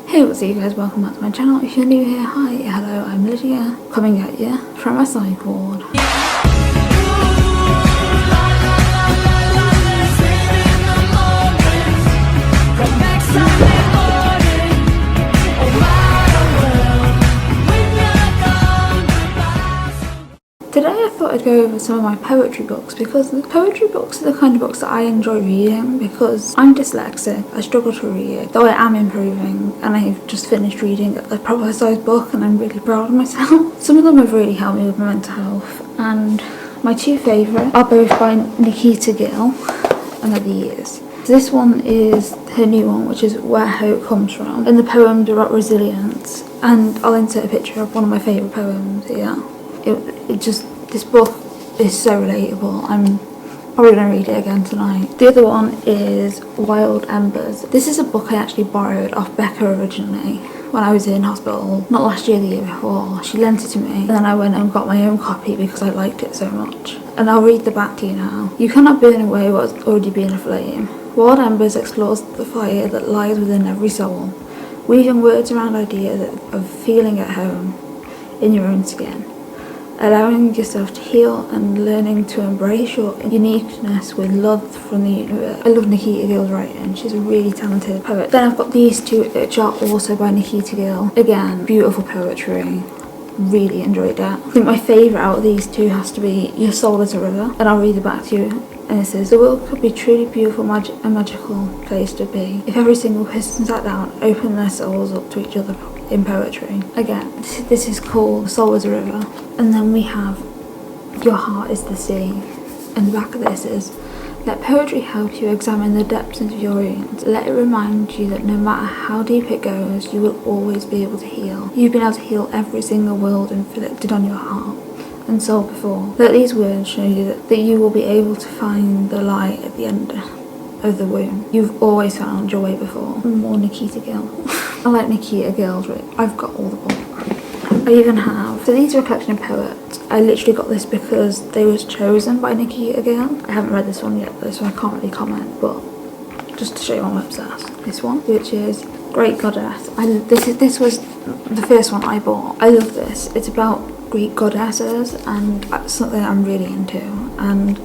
Hey, what's up you guys, welcome back to my channel. If you're new here, hi, hello, I'm Lydia, coming at you from a sideboard. Today I thought I'd go over some of my poetry books because the poetry books are the kind of books that I enjoy reading because I'm dyslexic, I struggle to read, though I am improving, and I've just finished reading a proper sized book and I'm really proud of myself. Some of them have really helped me with my mental health, and my two favourite are both by Nikita Gill and they're the Years. So this one is her new one, which is Where Hope Comes From, and the poems are about resilience, and I'll insert a picture of one of my favourite poems here. This book is so relatable. I'm probably going to read it again tonight. The other one is Wild Embers. This is a book I actually borrowed off Becca originally when I was in hospital, not last year, the year before. She lent it to me and then I went and got my own copy because I liked it so much. And I'll read the back to you now. You cannot burn away what's already been aflame. Wild Embers explores the fire that lies within every soul, weaving words around ideas of feeling at home in your own skin, allowing yourself to heal and learning to embrace your uniqueness with love from the universe. I love Nikita Gill's writing. She's a really talented poet. Then I've got these two, which are also by Nikita Gill. Again, beautiful poetry. Really enjoyed that. I think my favourite out of these two has to be Your Soul is a River, and I'll read it back to you. And it says, the world could be truly beautiful, a magical place to be if every single person sat down, opened their souls up to each other in poetry. Again, this is called Soul is a River. And then we have Your Heart is the Sea. And the back of this is, let poetry help you examine the depths of your wounds. Let it remind you that no matter how deep it goes, you will always be able to heal. You've been able to heal every single wound inflicted on your heart and soul before. Let these words show you that you will be able to find the light at the end of the wound. You've always found your way before. More Nikita Gill. I like Nikita Gill's written. I've got all the books. I even have, so these are a collection of poets. I literally got this because they was chosen by Nikita Gill. I haven't read this one yet though, so I can't really comment, but just to show you I'm obsessed. This one, which is Greek Goddess. This was the first one I bought. I love this. It's about Greek goddesses and that's something I'm really into, and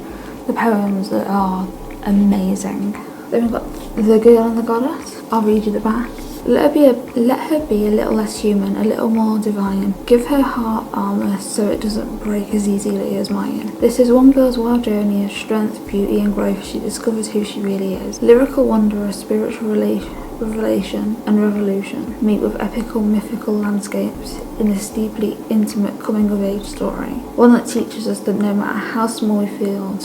the poems that are amazing. Then we've got The Girl and the Goddess. I'll read you the back. Let her be a little less human, a little more divine. Give her heart armor so it doesn't break as easily as mine. This is one girl's wild journey of strength, beauty and growth as she discovers who she really is. Lyrical wonder of spiritual revelation and revolution meet with epical, mythical landscapes in this deeply intimate coming-of-age story. One that teaches us that no matter how small we feel,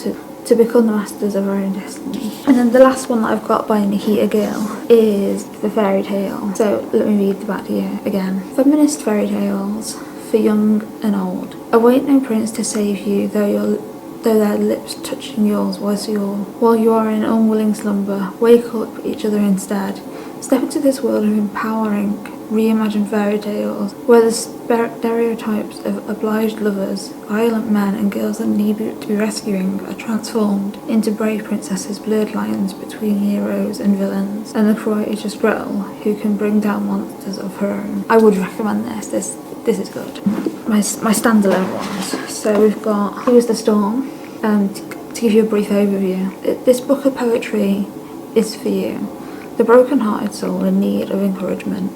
to become the masters of our own destiny. And then the last one that I've got by Nikita Gill is The Fairy Tale. So let me read the back to you again. Feminist fairy tales for young and old. Await no prince to save you, though their lips touching yours while you are in unwilling slumber. Wake up each other instead. Step into this world of empowering, reimagined fairy tales, where the stereotypes of obliged lovers, violent men and girls that need to be rescuing are transformed into brave princesses, blurred lines between heroes and villains, and the courageous Gretel who can bring down monsters of her own. I would recommend this. This is good. My standalone ones. So we've got Who is the Storm? To give you a brief overview, this book of poetry is for you, the broken-hearted soul in need of encouragement.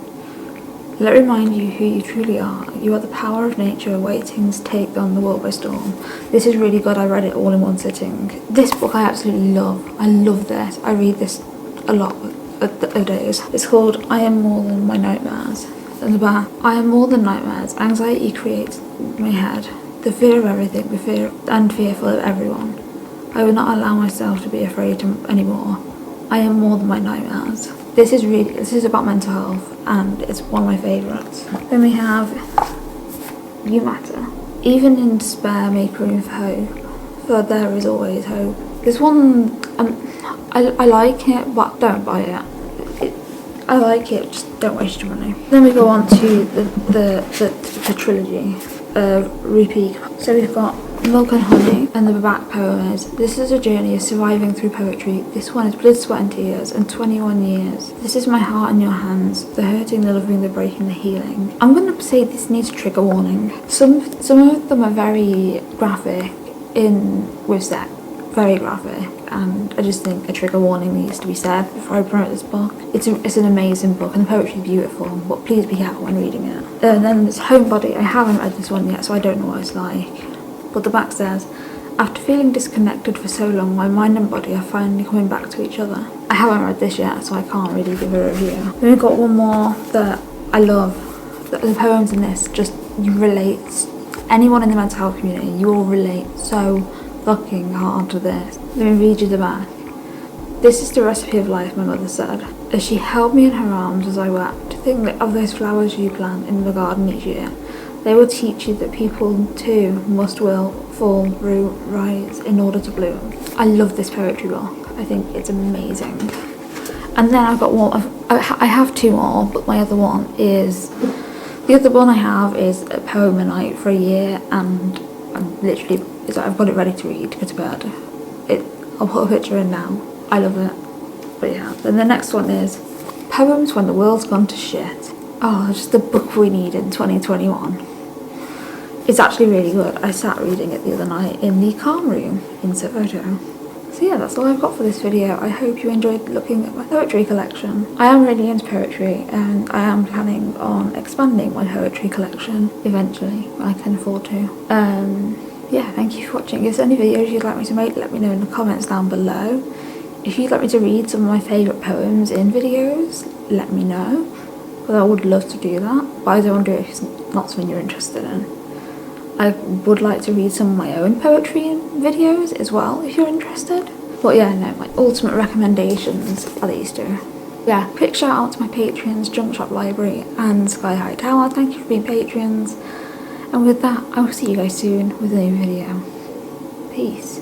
Let it remind you who you truly are. You are the power of nature waiting to take on the world by storm. This is really good. I read it all in one sitting. This book I absolutely love. I love this. I read this a lot of days. It's called I Am More Than My Nightmares. And the back, I am more than nightmares. Anxiety creates in my head. The fear of everything, and fearful of everyone. I will not allow myself to be afraid anymore. I am more than my nightmares. This is about mental health and it's one of my favourites. Then we have You Matter. Even in despair make room for hope, for there is always hope. This one, I like it, but don't buy it. I like it, just don't waste your money. Then we go on to the trilogy, Rupi. So we've got Milk and Honey, and the back poem is, this is a journey of surviving through poetry. This one is blood, sweat and tears, and 21 years. This is my heart in your hands, the hurting, the loving, the breaking, the healing. I'm going to say this needs trigger warning. Some of them are very graphic with sex, very graphic, and I just think a trigger warning needs to be said before I promote this book. It's an amazing book and the poetry is beautiful, but please be careful when reading it. And then there's Homebody. I haven't read this one yet, so I don't know what it's like. But the back says, after feeling disconnected for so long, my mind and body are finally coming back to each other. I haven't read this yet, so I can't really give a review. Then we've got one more that I love. The poems in this, just, you relate. Anyone in the mental health community, you will relate so fucking hard to this. Let me read you the back. This is the recipe of life, my mother said, as she held me in her arms as I wept. To think of those flowers you plant in the garden each year. They will teach you that people too must will, fall, root, rise in order to bloom. I love this poetry book. I think it's amazing. And then I've got one, I have two more, but my other one is, the other one I have is a poem a night for a year, and I'm literally, I've got it ready to read, go to bed. I'll put a picture in now. I love it. But yeah. Then the next one is Poems When the World's Gone to Shit. Oh, just the book we need in 2021. It's actually really good. I sat reading it the other night in the Calm Room in Soho. So yeah, that's all I've got for this video. I hope you enjoyed looking at my poetry collection. I am really into poetry and I am planning on expanding my poetry collection eventually when I can afford to. Yeah, thank you for watching. If there's any videos you'd like me to make, let me know in the comments down below. If you'd like me to read some of my favourite poems in videos, let me know, because I would love to do that, but I don't want to do it if it's not something you're interested in. I would like to read some of my own poetry in videos as well, if you're interested. But yeah, no, my ultimate recommendations are these two. Yeah, quick shout out to my patrons, Junk Shop Library and Sky High Tower. Thank you for being patrons. And with that, I will see you guys soon with a new video. Peace.